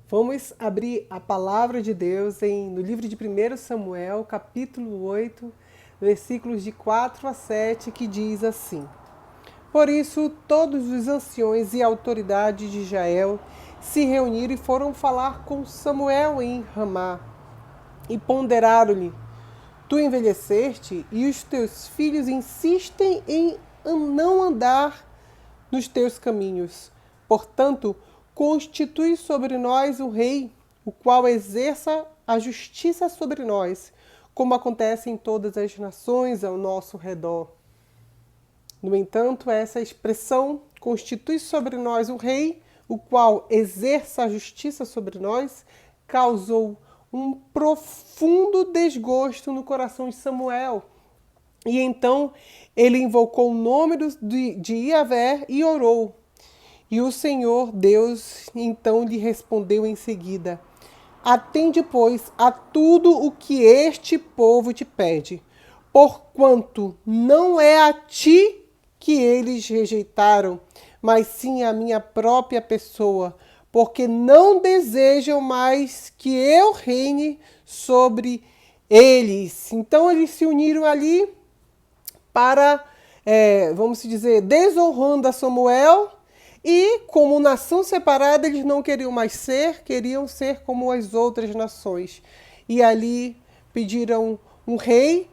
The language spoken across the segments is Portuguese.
Vamos abrir a palavra de Deus no livro de 1 Samuel, capítulo 8, versículos de 4 a 7, que diz assim: Por isso, todos os anciões e autoridades de Israel se reuniram e foram falar com Samuel em Ramá, e ponderaram-lhe: Tu envelheceste e os teus filhos insistem em não andar nos teus caminhos. Portanto, constitui sobre nós um rei, o qual exerça a justiça sobre nós, como acontece em todas as nações ao nosso redor. No entanto, essa expressão constitui sobre nós um rei, o qual exerça a justiça sobre nós, causou um profundo desgosto no coração de Samuel. E então ele invocou o nome de Yahvé e orou. E o Senhor Deus então lhe respondeu em seguida: Atende, pois, a tudo o que este povo te pede, porquanto não é a ti que eles rejeitaram, mas sim a minha própria pessoa, porque não desejam mais que eu reine sobre eles. Então eles se uniram ali para, vamos dizer, desonrando a Samuel, e como nação separada eles não queriam mais ser, queriam ser como as outras nações. E ali pediram um rei,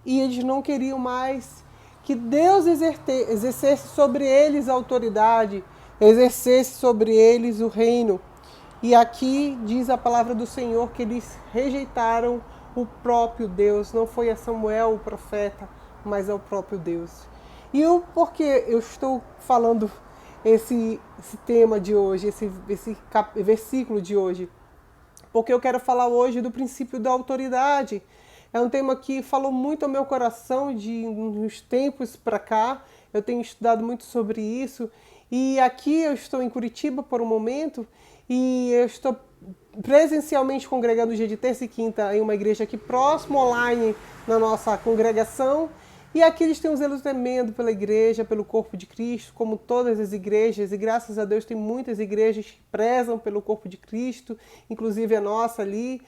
e eles não queriam mais que Deus exercesse sobre eles a autoridade, exercesse sobre eles o reino. E aqui diz a palavra do Senhor que eles rejeitaram o próprio Deus. Não foi a Samuel o profeta, mas ao próprio Deus. E por que eu estou falando esse tema de hoje, esse versículo de hoje? Porque eu quero falar hoje do princípio da autoridade. É um tema que falou muito ao meu coração de uns tempos para cá. Eu tenho estudado muito sobre isso. E aqui eu estou em Curitiba por um momento e eu estou presencialmente congregando dia de terça e quinta em uma igreja aqui próximo, online, na nossa congregação. E aqui eles têm um zelo tremendo pela igreja, pelo corpo de Cristo, como todas as igrejas. E graças a Deus tem muitas igrejas que prezam pelo corpo de Cristo, inclusive a nossa ali.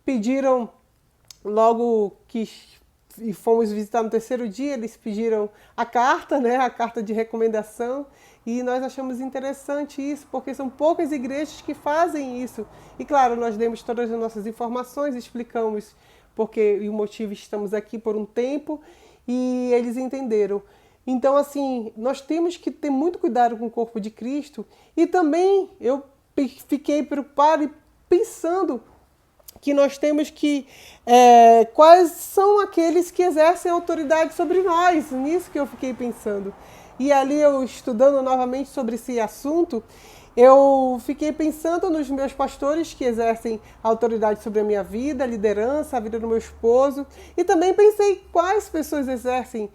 Pediram, logo que fomos visitar no terceiro dia, eles pediram a carta, né, a carta de recomendação. E nós achamos interessante isso, porque são poucas igrejas que fazem isso. E claro, nós demos todas as nossas informações, explicamos porque e o motivo estamos aqui por um tempo, e eles entenderam. Então, assim, nós temos que ter muito cuidado com o corpo de Cristo. E também eu fiquei preocupado e pensando que nós temos que... quais são aqueles que exercem autoridade sobre nós? Nisso que eu fiquei pensando. E ali eu estudando novamente sobre esse assunto, eu fiquei pensando nos meus pastores que exercem autoridade sobre a minha vida, a liderança, a vida do meu esposo. E também pensei quais pessoas exercem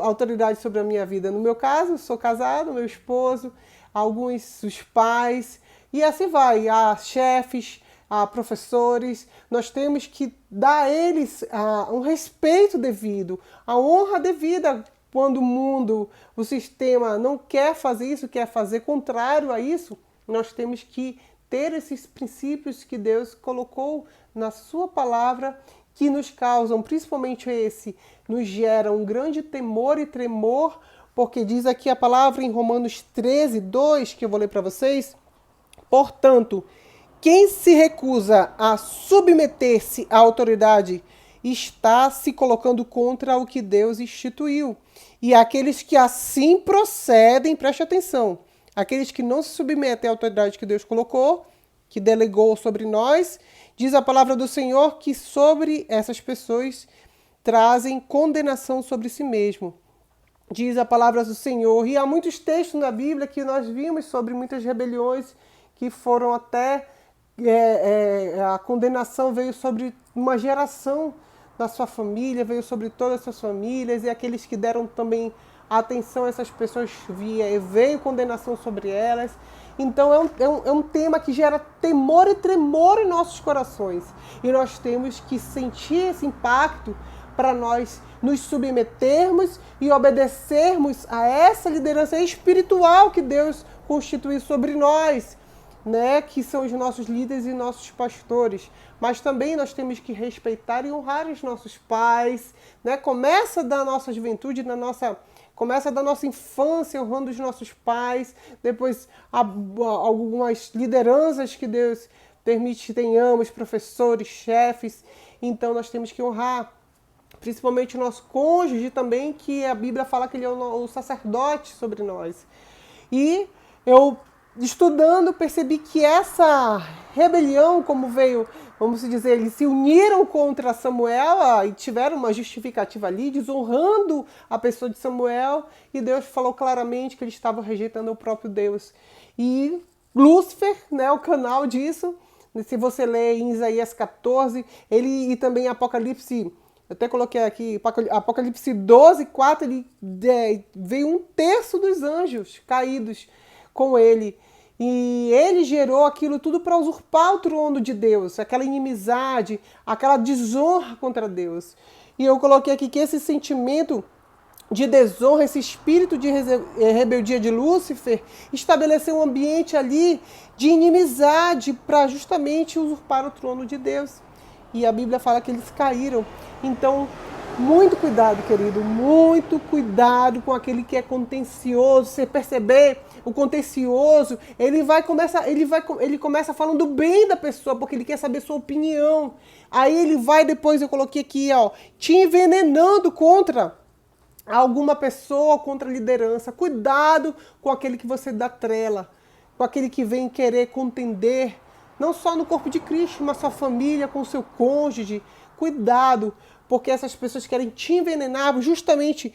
autoridade sobre a minha vida. No meu caso, sou casado, meu esposo, alguns os pais, e assim vai, há chefes, há professores. Nós temos que dar a eles um respeito devido, a honra devida. Quando o mundo, o sistema não quer fazer isso, quer fazer contrário a isso, nós temos que ter esses princípios que Deus colocou na sua palavra, que nos causam, principalmente esse, nos gera um grande temor e tremor, porque diz aqui a palavra em Romanos 13, 2, que eu vou ler para vocês. Portanto, quem se recusa a submeter-se à autoridade está se colocando contra o que Deus instituiu. E aqueles que assim procedem, preste atenção, aqueles que não se submetem à autoridade que Deus colocou, que delegou sobre nós, diz a palavra do Senhor que sobre essas pessoas trazem condenação sobre si mesmo. Diz a palavra do Senhor. E há muitos textos na Bíblia que nós vimos sobre muitas rebeliões que foram até... a condenação veio sobre uma geração da sua família, veio sobre todas as suas famílias, e aqueles que deram também atenção a essas pessoas veio condenação sobre elas. Então é um tema que gera temor e tremor em nossos corações. E nós temos que sentir esse impacto para nós nos submetermos e obedecermos a essa liderança espiritual que Deus constituiu sobre nós. né, que são os nossos líderes e nossos pastores, mas também nós temos que respeitar e honrar os nossos pais, né? Começa da nossa juventude, começa da nossa infância, honrando os nossos pais, depois algumas lideranças que Deus permite que tenhamos, professores, chefes, então nós temos que honrar, principalmente o nosso cônjuge também, que a Bíblia fala que ele é o sacerdote sobre nós. E eu, estudando, percebi que essa rebelião, como veio, vamos dizer, eles se uniram contra Samuel e tiveram uma justificativa ali, desonrando a pessoa de Samuel, e Deus falou claramente que eles estavam rejeitando o próprio Deus. E Lúcifer, né, o canal disso, se você ler em Isaías 14, e também em Apocalipse, eu até coloquei aqui, Apocalipse 12, 4, veio 1/3 dos anjos caídos com ele. E ele gerou aquilo tudo para usurpar o trono de Deus, aquela inimizade, aquela desonra contra Deus. E eu coloquei aqui que esse sentimento de desonra, esse espírito de rebeldia de Lúcifer, estabeleceu um ambiente ali de inimizade para justamente usurpar o trono de Deus. E a Bíblia fala que eles caíram. Então, muito cuidado, querido, muito cuidado com aquele que é contencioso. Você perceber, o contencioso, ele começa falando bem da pessoa, porque ele quer saber sua opinião. Aí ele vai depois, eu coloquei aqui, te envenenando contra alguma pessoa, contra a liderança. Cuidado com aquele que você dá trela, com aquele que vem querer contender, não só no corpo de Cristo, mas sua família, com seu cônjuge. Cuidado, porque essas pessoas querem te envenenar. Justamente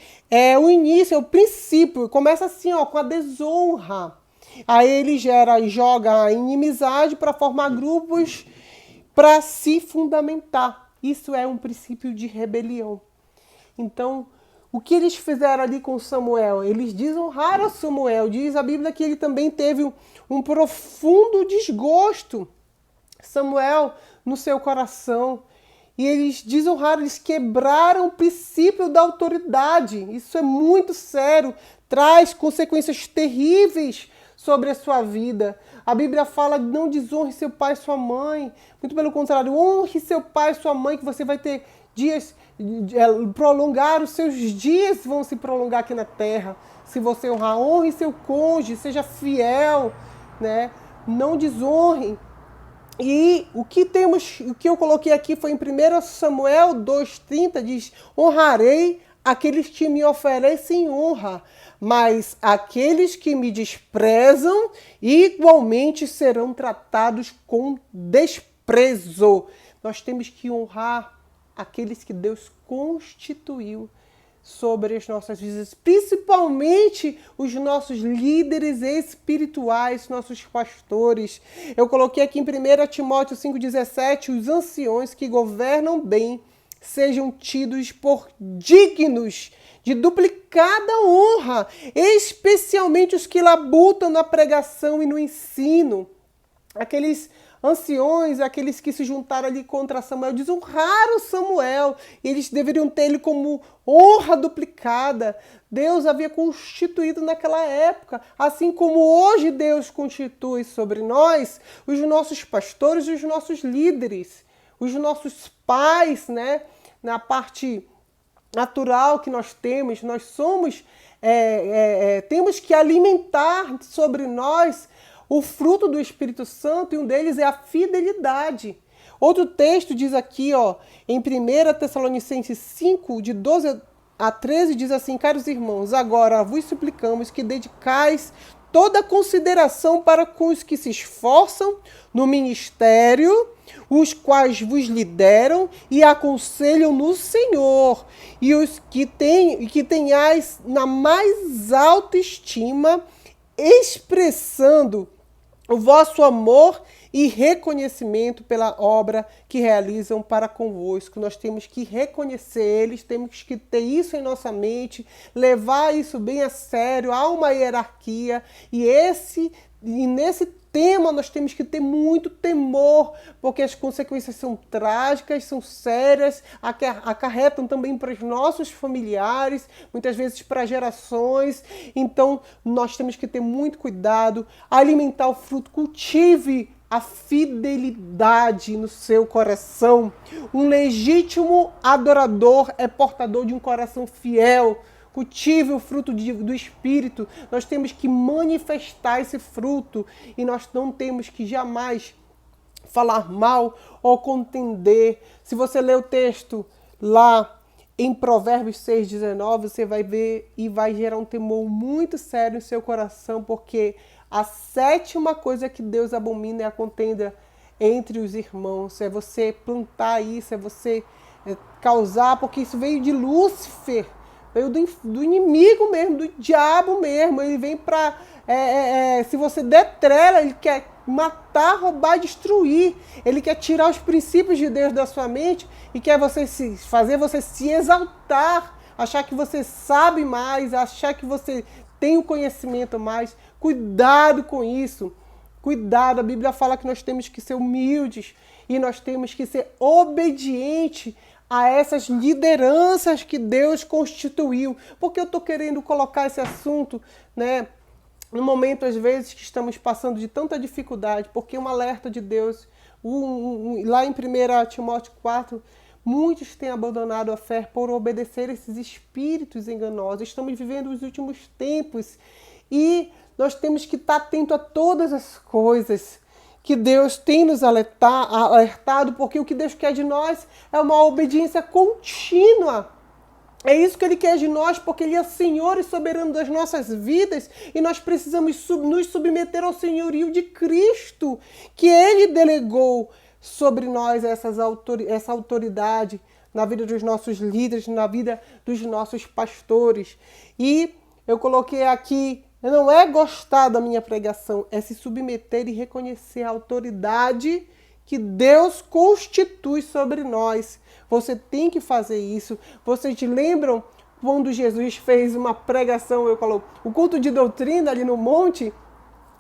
o início, o princípio. Começa assim, com a desonra. Aí ele joga a inimizade para formar grupos para se fundamentar. Isso é um princípio de rebelião. Então, o que eles fizeram ali com Samuel? Eles desonraram Samuel. Diz a Bíblia que ele também teve um profundo desgosto, Samuel, no seu coração. E eles desonraram, eles quebraram o princípio da autoridade. Isso é muito sério, traz consequências terríveis sobre a sua vida. A Bíblia fala: não desonre seu pai e sua mãe. Muito pelo contrário, honre seu pai e sua mãe, que você vai ter dias, prolongar, os seus dias vão se prolongar aqui na terra. Se você honrar, honre seu cônjuge, seja fiel, né? Não desonre. E o que eu coloquei aqui foi em 1 Samuel 2,30, diz: honrarei aqueles que me oferecem honra, mas aqueles que me desprezam igualmente serão tratados com desprezo. Nós temos que honrar aqueles que Deus constituiu sobre as nossas vidas, principalmente os nossos líderes espirituais, nossos pastores. Eu coloquei aqui em 1 Timóteo 5,17, os anciões que governam bem sejam tidos por dignos de duplicada honra, especialmente os que labutam na pregação e no ensino. Aqueles anciões, aqueles que se juntaram ali contra Samuel, desonraram Samuel. Eles deveriam ter ele como honra duplicada. Deus havia constituído naquela época, assim como hoje Deus constitui sobre nós os nossos pastores, os nossos líderes, os nossos pais, né? Na parte natural que nós somos, temos que alimentar sobre nós o fruto do Espírito Santo, e um deles é a fidelidade. Outro texto diz aqui, em 1 Tessalonicenses 5, de 12 a 13, diz assim: caros irmãos, agora vos suplicamos que dedicais toda a consideração para com os que se esforçam no ministério, os quais vos lideram e aconselham no Senhor, e os que tenhais na mais alta estima, expressando o vosso amor e reconhecimento pela obra que realizam para convosco. Nós temos que reconhecer eles, temos que ter isso em nossa mente, levar isso bem a sério. Há uma hierarquia, e nesse tema, nós temos que ter muito temor, porque as consequências são trágicas, são sérias, acarretam também para os nossos familiares, muitas vezes para gerações. Então, nós temos que ter muito cuidado, alimentar o fruto, cultive a fidelidade no seu coração. Um legítimo adorador é portador de um coração fiel. Cultive o fruto do Espírito. Nós temos que manifestar esse fruto e nós não temos que jamais falar mal ou contender. Se você ler o texto lá em Provérbios 6,19, você vai ver e vai gerar um temor muito sério no seu coração, porque a sétima coisa que Deus abomina é a contenda entre os irmãos. É você plantar isso, é você causar, porque isso veio de Lúcifer, veio do inimigo mesmo, do diabo mesmo. Ele vem para... se você der trela, ele quer matar, roubar, destruir. Ele quer tirar os princípios de Deus da sua mente e quer fazer você se exaltar, achar que você sabe mais, achar que você tem o conhecimento mais. Cuidado com isso. Cuidado, a Bíblia fala que nós temos que ser humildes e nós temos que ser obedientes a essas lideranças que Deus constituiu. Porque eu estou querendo colocar esse assunto, né, no momento, às vezes, que estamos passando de tanta dificuldade, porque um alerta de Deus, lá em 1 Timóteo 4, muitos têm abandonado a fé por obedecer esses espíritos enganosos. Estamos vivendo os últimos tempos e nós temos que estar atento a todas as coisas que Deus tem nos alertado, porque o que Deus quer de nós é uma obediência contínua. É isso que Ele quer de nós, porque Ele é Senhor e soberano das nossas vidas e nós precisamos nos submeter ao senhorio de Cristo, que Ele delegou sobre nós essa autoridade na vida dos nossos líderes, na vida dos nossos pastores. E eu coloquei aqui, não é gostar da minha pregação, é se submeter e reconhecer a autoridade que Deus constitui sobre nós. Você tem que fazer isso. Vocês lembram quando Jesus fez uma pregação, o culto de doutrina ali no monte,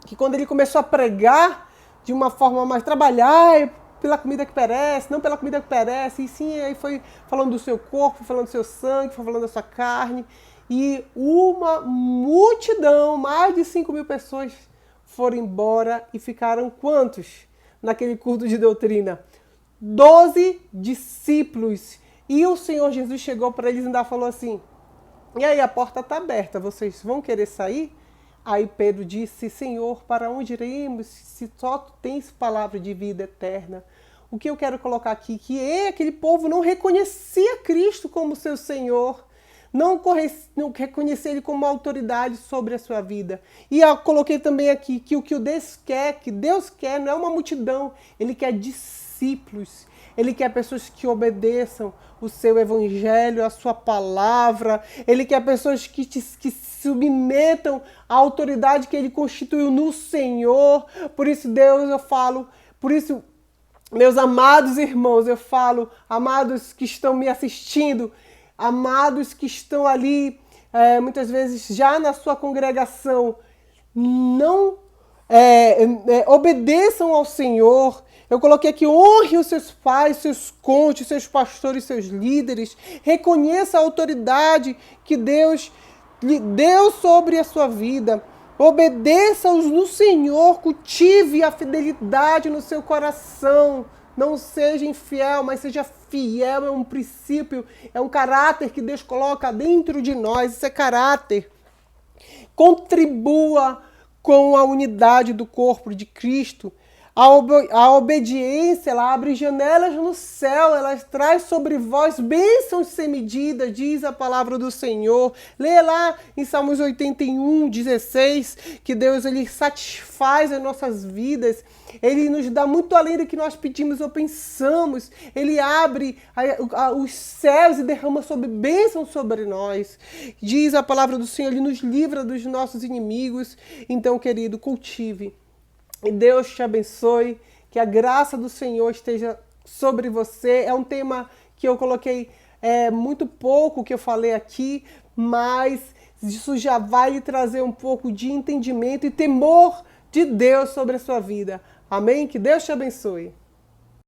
que quando ele começou a pregar de uma forma mais trabalhar pela comida que perece, não pela comida que perece, e sim, aí foi falando do seu corpo, falando do seu sangue, foi falando da sua carne, e uma multidão, mais de 5.000 pessoas foram embora e ficaram quantos naquele culto de doutrina? 12 discípulos. E o Senhor Jesus chegou para eles e ainda falou assim, e aí, a porta está aberta, vocês vão querer sair? Aí Pedro disse, Senhor, para onde iremos se só tu tens palavra de vida eterna? O que eu quero colocar aqui, que aquele povo não reconhecia Cristo como seu Senhor, não reconhecia Ele como autoridade sobre a sua vida. E eu coloquei também aqui que o que Deus quer não é uma multidão, Ele quer discípulos. Ele quer pessoas que obedeçam o seu evangelho, a sua palavra. Ele quer pessoas que se submetam à autoridade que Ele constituiu no Senhor. Por isso, Deus, eu falo, por isso, meus amados irmãos, eu falo, amados que estão me assistindo, amados que estão ali, muitas vezes já na sua congregação, não obedeçam ao Senhor. Eu coloquei aqui, honre os seus pais, seus cônjuges, seus pastores, seus líderes. Reconheça a autoridade que Deus lhe deu sobre a sua vida. Obedeça-os no Senhor, cultive a fidelidade no seu coração. Não seja infiel, mas seja fiel. É um princípio, é um caráter que Deus coloca dentro de nós. Isso é caráter. Contribua com a unidade do corpo de Cristo. A obediência, ela abre janelas no céu, ela traz sobre vós bênçãos sem medida, diz a palavra do Senhor. Lê lá em Salmos 81, 16, que Deus ele satisfaz as nossas vidas, Ele nos dá muito além do que nós pedimos ou pensamos. Ele abre os céus e derrama bênçãos sobre nós. Diz a palavra do Senhor, Ele nos livra dos nossos inimigos. Então, querido, cultive. E Deus te abençoe, que a graça do Senhor esteja sobre você. É um tema que eu coloquei muito pouco que eu falei aqui, mas isso já vai lhe trazer um pouco de entendimento e temor de Deus sobre a sua vida. Amém? Que Deus te abençoe.